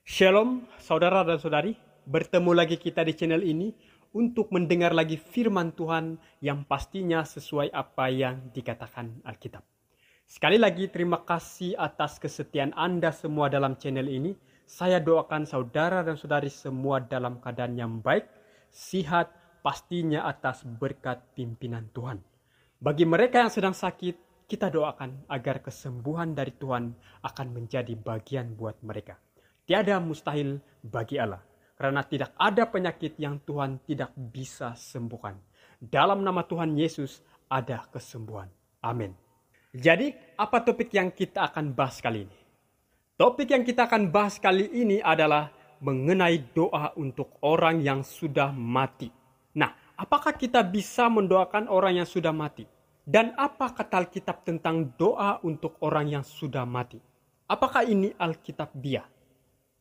Shalom saudara dan saudari, bertemu lagi kita di channel ini untuk mendengar lagi firman Tuhan yang pastinya sesuai apa yang dikatakan Alkitab. Sekali lagi terima kasih atas kesetiaan Anda semua dalam channel ini. Saya doakan saudara dan saudari semua dalam keadaan yang baik, sihat, pastinya atas berkat pimpinan Tuhan. Bagi mereka yang sedang sakit, kita doakan agar kesembuhan dari Tuhan akan menjadi bagian buat mereka. Tiada mustahil bagi Allah, karena tidak ada penyakit yang Tuhan tidak bisa sembuhkan. Dalam nama Tuhan Yesus ada kesembuhan. Amin. Jadi, apa topik yang kita akan bahas kali ini? Topik yang kita akan bahas kali ini adalah mengenai doa untuk orang yang sudah mati. Nah, apakah kita bisa mendoakan orang yang sudah mati? Dan apa kata Alkitab tentang doa untuk orang yang sudah mati? Apakah ini Alkitabiah?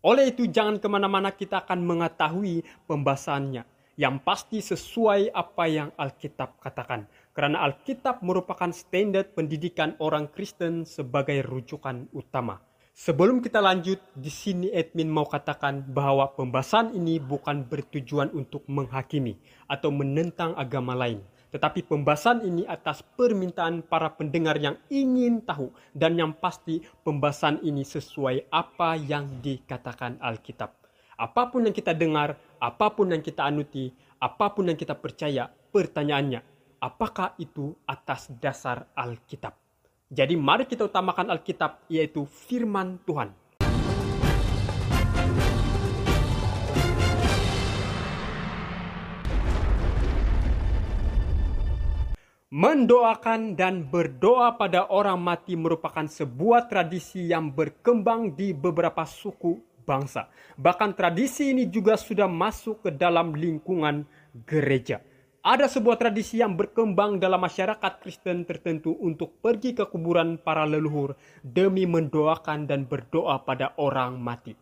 Oleh itu jangan kemana-mana, kita akan mengetahui pembahasannya. Yang pasti sesuai apa yang Alkitab katakan. Karena Alkitab merupakan standar pendidikan orang Kristen sebagai rujukan utama. Sebelum kita lanjut, di sini admin mau katakan bahwa pembahasan ini bukan bertujuan untuk menghakimi atau menentang agama lain. Tetapi pembahasan ini atas permintaan para pendengar yang ingin tahu. Dan yang pasti pembahasan ini sesuai apa yang dikatakan Alkitab. Apapun yang kita dengar, apapun yang kita anuti, apapun yang kita percaya, pertanyaannya, apakah itu atas dasar Alkitab? Jadi mari kita utamakan Alkitab, yaitu firman Tuhan. Mendoakan dan berdoa pada orang mati merupakan sebuah tradisi yang berkembang di beberapa suku bangsa. Bahkan tradisi ini juga sudah masuk ke dalam lingkungan gereja. Ada sebuah tradisi yang berkembang dalam masyarakat Kristen tertentu untuk pergi ke kuburan para leluhur demi mendoakan dan berdoa pada orang mati.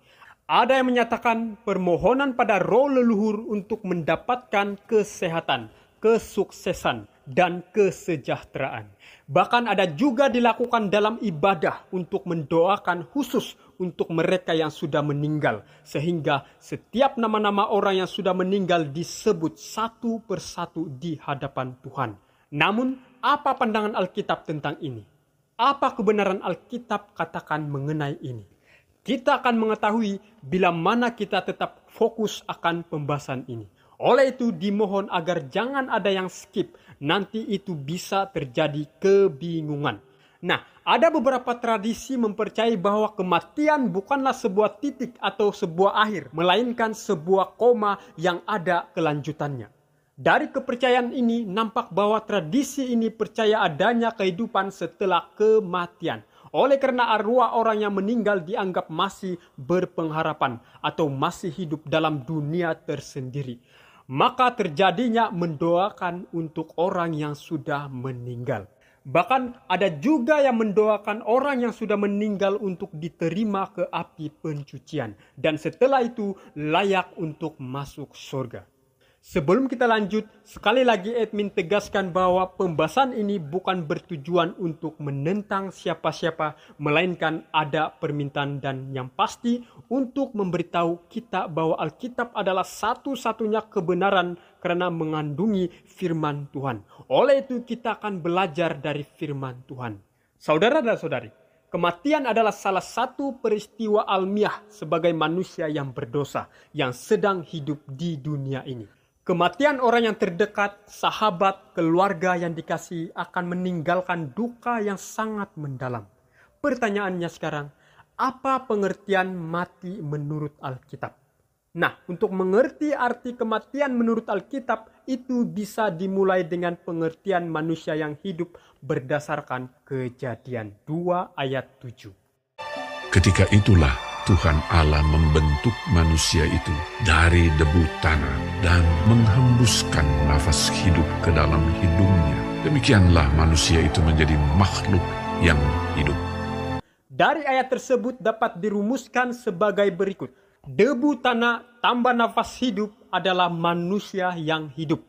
Ada yang menyatakan permohonan pada roh leluhur untuk mendapatkan kesehatan, kesuksesan, dan kesejahteraan. Bahkan ada juga dilakukan dalam ibadah untuk mendoakan khusus untuk mereka yang sudah meninggal. Sehingga setiap nama-nama orang yang sudah meninggal disebut satu persatu di hadapan Tuhan. Namun, apa pandangan Alkitab tentang ini? Apa kebenaran Alkitab katakan mengenai ini? Kita akan mengetahui bila mana kita tetap fokus akan pembahasan ini. Oleh itu dimohon agar jangan ada yang skip, nanti itu bisa terjadi kebingungan. Nah, ada beberapa tradisi mempercayai bahwa kematian bukanlah sebuah titik atau sebuah akhir, melainkan sebuah koma yang ada kelanjutannya. Dari kepercayaan ini nampak bahwa tradisi ini percaya adanya kehidupan setelah kematian. Oleh karena arwah orang yang meninggal dianggap masih berpengharapan atau masih hidup dalam dunia tersendiri. Maka terjadinya mendoakan untuk orang yang sudah meninggal. Bahkan ada juga yang mendoakan orang yang sudah meninggal untuk diterima ke api pencucian. Dan setelah itu layak untuk masuk surga. Sebelum kita lanjut, sekali lagi admin tegaskan bahwa pembahasan ini bukan bertujuan untuk menentang siapa-siapa, melainkan ada permintaan dan yang pasti untuk memberitahu kita bahwa Alkitab adalah satu-satunya kebenaran karena mengandungi firman Tuhan. Oleh itu kita akan belajar dari firman Tuhan. Saudara dan saudari, kematian adalah salah satu peristiwa alamiah sebagai manusia yang berdosa, yang sedang hidup di dunia ini. Kematian orang yang terdekat, sahabat, keluarga yang dikasihi akan meninggalkan duka yang sangat mendalam. Pertanyaannya sekarang, apa pengertian mati menurut Alkitab? Nah, untuk mengerti arti kematian menurut Alkitab, itu bisa dimulai dengan pengertian manusia yang hidup berdasarkan Kejadian 2 ayat 7. Ketika itulah Tuhan Allah membentuk manusia itu dari debu tanah dan menghembuskan nafas hidup ke dalam hidungnya. Demikianlah manusia itu menjadi makhluk yang hidup. Dari ayat tersebut dapat dirumuskan sebagai berikut. Debu tanah tambah nafas hidup adalah manusia yang hidup.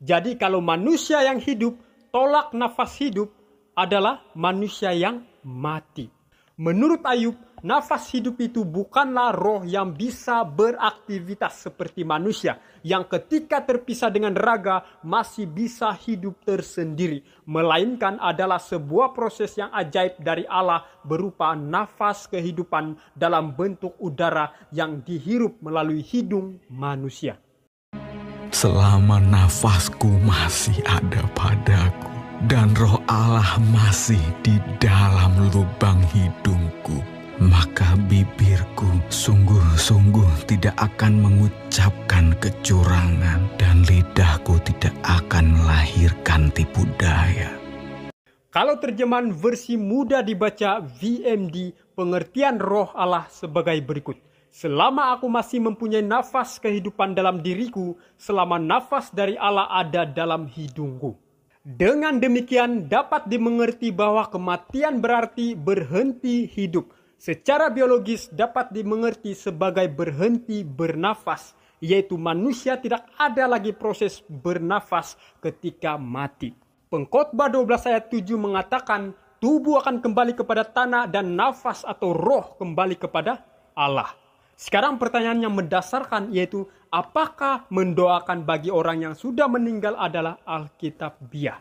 Jadi kalau manusia yang hidup tolak nafas hidup adalah manusia yang mati. Menurut Ayub, nafas hidup itu bukanlah roh yang bisa beraktivitas seperti manusia, yang ketika terpisah dengan raga masih bisa hidup tersendiri, melainkan adalah sebuah proses yang ajaib dari Allah berupa nafas kehidupan dalam bentuk udara yang dihirup melalui hidung manusia. Selama nafasku masih ada padaku, dan roh Allah masih di dalam lubang hidungku, maka bibirku sungguh-sungguh tidak akan mengucapkan kecurangan, dan lidahku tidak akan melahirkan tipu daya. Kalau terjemahan versi mudah dibaca VMD, pengertian roh Allah sebagai berikut. Selama aku masih mempunyai nafas kehidupan dalam diriku, selama nafas dari Allah ada dalam hidungku. Dengan demikian dapat dimengerti bahwa kematian berarti berhenti hidup. Secara biologis dapat dimengerti sebagai berhenti bernafas, yaitu manusia tidak ada lagi proses bernafas ketika mati. Pengkhotbah 12 ayat 7 mengatakan tubuh akan kembali kepada tanah dan nafas atau roh kembali kepada Allah. Sekarang pertanyaan yang mendasarkan yaitu apakah mendoakan bagi orang yang sudah meninggal adalah Alkitabiah?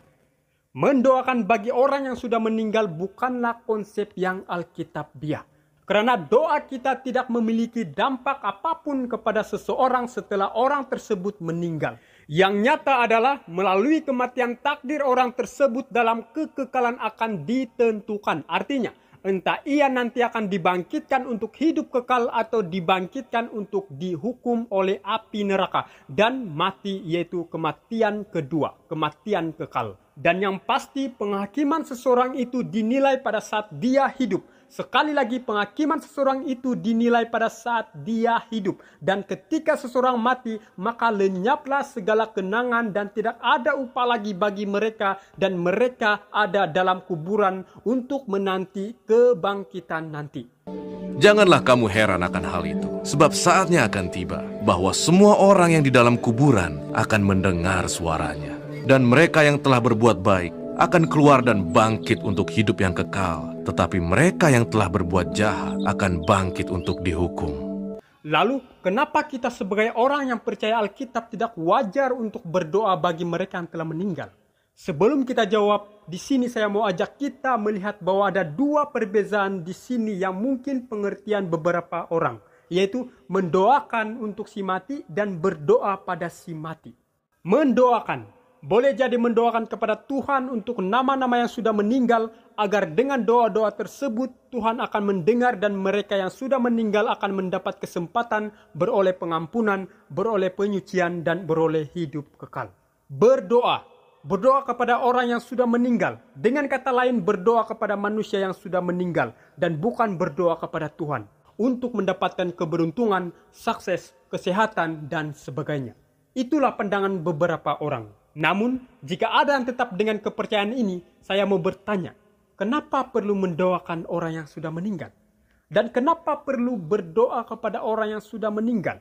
Mendoakan bagi orang yang sudah meninggal bukanlah konsep yang Alkitabiah. Karena doa kita tidak memiliki dampak apapun kepada seseorang setelah orang tersebut meninggal. Yang nyata adalah melalui kematian takdir orang tersebut dalam kekekalan akan ditentukan. Artinya, entah ia nanti akan dibangkitkan untuk hidup kekal atau dibangkitkan untuk dihukum oleh api neraka dan mati, yaitu kematian kedua, kematian kekal. Dan yang pasti penghakiman seseorang itu dinilai pada saat dia hidup. Sekali lagi penghakiman seseorang itu dinilai pada saat dia hidup. Dan ketika seseorang mati, maka lenyaplah segala kenangan dan tidak ada upah lagi bagi mereka. Dan mereka ada dalam kuburan untuk menanti kebangkitan nanti. Janganlah kamu heran akan hal itu, sebab saatnya akan tiba bahwa semua orang yang di dalam kuburan akan mendengar suaranya. Dan mereka yang telah berbuat baik akan keluar dan bangkit untuk hidup yang kekal. Tetapi mereka yang telah berbuat jahat akan bangkit untuk dihukum. Lalu, kenapa kita sebagai orang yang percaya Alkitab tidak wajar untuk berdoa bagi mereka yang telah meninggal? Sebelum kita jawab, di sini saya mau ajak kita melihat bahwa ada dua perbedaan di sini yang mungkin pengertian beberapa orang, yaitu mendoakan untuk si mati dan berdoa pada si mati. Mendoakan boleh jadi mendoakan kepada Tuhan untuk nama-nama yang sudah meninggal, agar dengan doa-doa tersebut Tuhan akan mendengar dan mereka yang sudah meninggal akan mendapat kesempatan beroleh pengampunan, beroleh penyucian, dan beroleh hidup kekal. Berdoa kepada orang yang sudah meninggal. Dengan kata lain, berdoa kepada manusia yang sudah meninggal dan bukan berdoa kepada Tuhan untuk mendapatkan keberuntungan, sukses, kesehatan, dan sebagainya. Itulah pandangan beberapa orang. Namun, jika ada yang tetap dengan kepercayaan ini, saya mau bertanya, kenapa perlu mendoakan orang yang sudah meninggal? Dan kenapa perlu berdoa kepada orang yang sudah meninggal?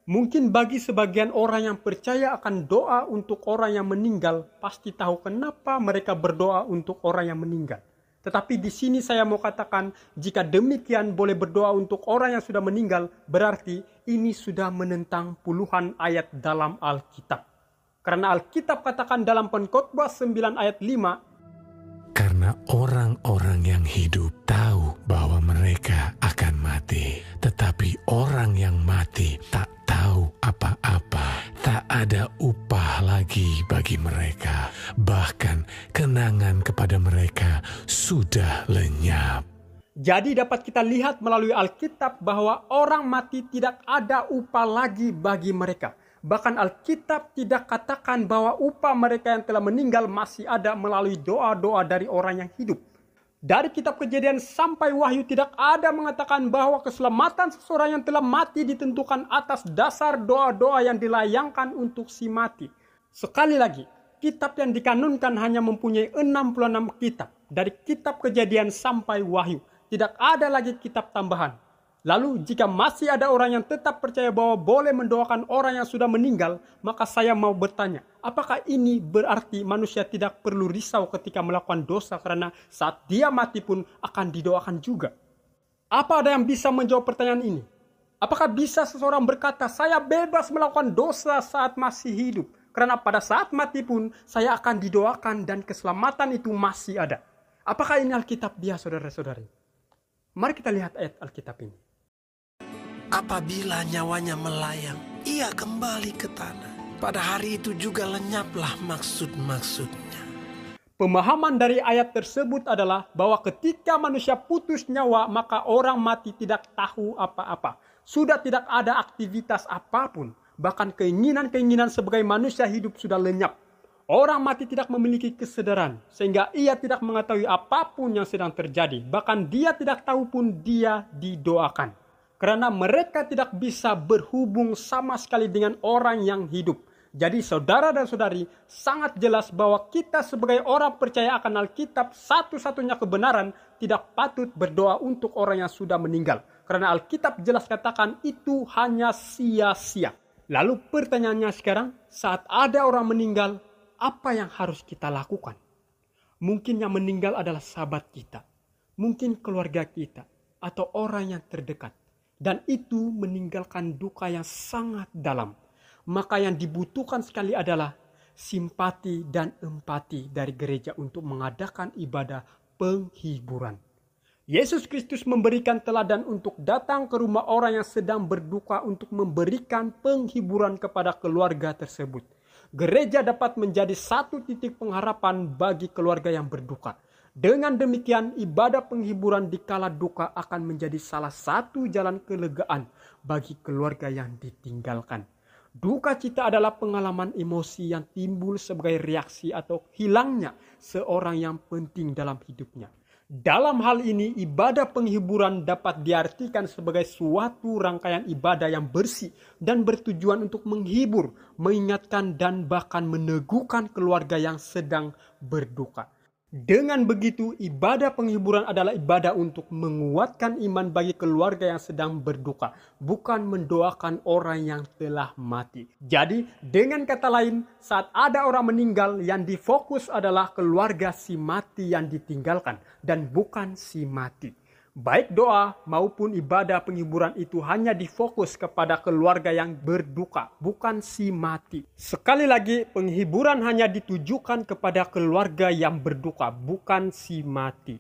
Mungkin bagi sebagian orang yang percaya akan doa untuk orang yang meninggal, pasti tahu kenapa mereka berdoa untuk orang yang meninggal. Tetapi di sini saya mau katakan, jika demikian boleh berdoa untuk orang yang sudah meninggal, berarti ini sudah menentang puluhan ayat dalam Alkitab. Karena Alkitab katakan dalam Pengkhotbah 9 ayat 5, karena orang-orang yang hidup tahu bahwa mereka akan mati, tetapi orang yang mati tak tahu apa-apa. Tak ada upah lagi bagi mereka, bahkan kenangan kepada mereka sudah lenyap. Jadi dapat kita lihat melalui Alkitab bahwa orang mati tidak ada upah lagi bagi mereka. Bahkan Alkitab tidak katakan bahwa upah mereka yang telah meninggal masih ada melalui doa-doa dari orang yang hidup. Dari kitab Kejadian sampai Wahyu tidak ada mengatakan bahwa keselamatan seseorang yang telah mati ditentukan atas dasar doa-doa yang dilayangkan untuk si mati. Sekali lagi, kitab yang dikanunkan hanya mempunyai 66 kitab. Dari kitab Kejadian sampai Wahyu, tidak ada lagi kitab tambahan. Lalu jika masih ada orang yang tetap percaya bahwa boleh mendoakan orang yang sudah meninggal, maka saya mau bertanya, apakah ini berarti manusia tidak perlu risau ketika melakukan dosa karena saat dia mati pun akan didoakan juga? Apa ada yang bisa menjawab pertanyaan ini? Apakah bisa seseorang berkata, saya bebas melakukan dosa saat masih hidup, karena pada saat mati pun saya akan didoakan dan keselamatan itu masih ada? Apakah ini Alkitab dia, saudara-saudari? Mari kita lihat ayat Alkitab ini. Apabila nyawanya melayang, ia kembali ke tanah. Pada hari itu juga lenyaplah maksud-maksudnya. Pemahaman dari ayat tersebut adalah bahwa ketika manusia putus nyawa, maka orang mati tidak tahu apa-apa. Sudah tidak ada aktivitas apapun. Bahkan keinginan-keinginan sebagai manusia hidup sudah lenyap. Orang mati tidak memiliki kesadaran, sehingga ia tidak mengetahui apapun yang sedang terjadi. Bahkan dia tidak tahu pun dia didoakan. Karena mereka tidak bisa berhubung sama sekali dengan orang yang hidup. Jadi saudara dan saudari, sangat jelas bahwa kita sebagai orang percaya akan Alkitab, satu-satunya kebenaran, tidak patut berdoa untuk orang yang sudah meninggal. Karena Alkitab jelas katakan itu hanya sia-sia. Lalu pertanyaannya sekarang, saat ada orang meninggal, apa yang harus kita lakukan? Mungkin yang meninggal adalah sahabat kita, mungkin keluarga kita, atau orang yang terdekat. Dan itu meninggalkan duka yang sangat dalam. Maka yang dibutuhkan sekali adalah simpati dan empati dari gereja untuk mengadakan ibadah penghiburan. Yesus Kristus memberikan teladan untuk datang ke rumah orang yang sedang berduka untuk memberikan penghiburan kepada keluarga tersebut. Gereja dapat menjadi satu titik pengharapan bagi keluarga yang berduka. Dengan demikian, ibadah penghiburan di kala duka akan menjadi salah satu jalan kelegaan bagi keluarga yang ditinggalkan. Duka cita adalah pengalaman emosi yang timbul sebagai reaksi atau hilangnya seorang yang penting dalam hidupnya. Dalam hal ini, ibadah penghiburan dapat diartikan sebagai suatu rangkaian ibadah yang bersih dan bertujuan untuk menghibur, mengingatkan, dan bahkan meneguhkan keluarga yang sedang berduka. Dengan begitu, ibadah penghiburan adalah ibadah untuk menguatkan iman bagi keluarga yang sedang berduka, bukan mendoakan orang yang telah mati. Jadi, dengan kata lain, saat ada orang meninggal, yang difokus adalah keluarga si mati yang ditinggalkan, dan bukan si mati. Baik doa maupun ibadah penghiburan itu hanya difokus kepada keluarga yang berduka, bukan si mati. Sekali lagi, penghiburan hanya ditujukan kepada keluarga yang berduka, bukan si mati.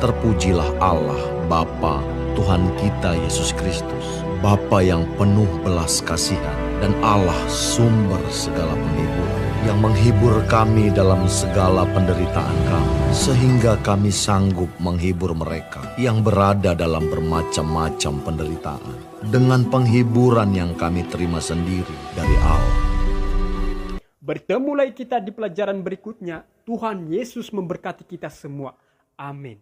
Terpujilah Allah, Bapa, Tuhan kita Yesus Kristus, Bapa yang penuh belas kasihan, dan Allah sumber segala penghiburan, yang menghibur kami dalam segala penderitaan kami, sehingga kami sanggup menghibur mereka yang berada dalam bermacam-macam penderitaan, dengan penghiburan yang kami terima sendiri dari Allah. Bertemu lagi kita di pelajaran berikutnya. Tuhan Yesus memberkati kita semua. Amin.